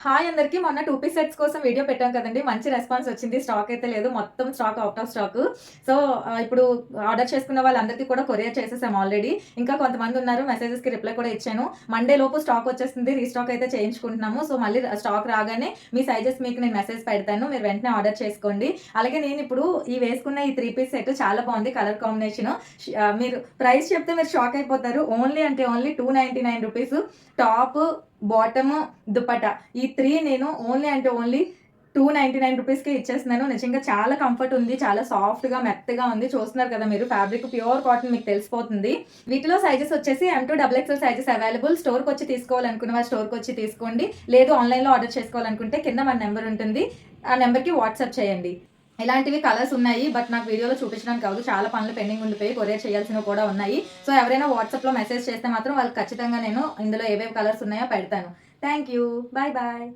Hi అందరికి. మొన్న 2 piece sets కోసం వీడియో పెట్టాం కదండీ! మంచి రెస్పాన్స్ వచ్చింది. స్టాక్ అయితే లేదు. మొత్తం stock out of stock. So, ఇప్పుడు ఆర్డర్ చేసుకున్న వాళ్ళందరికీ కూడా కొరియర్ చేసేసాం ఆల్రెడీ. ఇంకా కొంతమంది ఉన్నారు. మెసేజెస్‌కి రిప్లై కూడా ఇచ్చాను. మండే లోపు స్టాక్ వచ్చేస్తుంది. రీస్టాక్ అయితే చేయించుకుంటున్నాము. సో, మళ్ళీ స్టాక్ రాగానే మీ సైజెస్ మీకు నేను మెసేజ్ పెడతాను. మీరు వెంటనే ఆర్డర్ చేసుకోండి. అలాగే నేనిప్పుడు వేసుకున్న ఈ 3 పీస్ సెట్ చాలా బాగుంది. Colour combination. మీరు ప్రైస్ చెప్తే మీరు షాక్ అయిపోతారు. ఓన్లీ అంటే ఓన్లీ రూ. 299 టాప్, బాటమ్, దుపట్టా ఈ 3 నేను ఓన్లీ అంటే ఓన్లీ రూ. 299కే ఇచ్చేస్తున్నాను. నిజంగా చాలా కంఫర్ట్ ఉంది. చాలా సాఫ్ట్‌గా, మెత్తగా ఉంది. చూస్తున్నారు కదా మీరు. ఫ్యాబ్రిక్ ప్యూర్ కాటన్ మీకు తెలిసిపోతుంది. వీటిలో సైజెస్ వచ్చేసి M2 XXL సైజెస్ అవైలబుల్. స్టోర్‌కొచ్చి తీసుకోవాలనుకున్న వాళ్ళు స్టోర్‌కొచ్చి తీసుకోండి. లేదు ఆన్‌లైన్‌లో ఆర్డర్ చేసుకోవాలనుకుంటే కింద మన నెంబర్ ఉంటుంది. ఆ నెంబర్‌కి వాట్సాప్ చేయండి. ఇలాంటివి కలర్స్ ఉన్నాయి. బట్ నాకు వీడియోలో చూపించడానికి అవ్వదు. చాలా పనులు పెండింగ్ ఉండిపోయి కొరియర్ చేయాల్సినవి కూడా ఉన్నాయి. సో, ఎవరైనా వాట్సాప్‌లో మెసేజ్ చేస్తే మాత్రం వాళ్ళకి ఖచ్చితంగా నేను ఇందులో ఏవేవి కలర్స్ ఉన్నాయో పెడతాను. Thank you. Bye bye.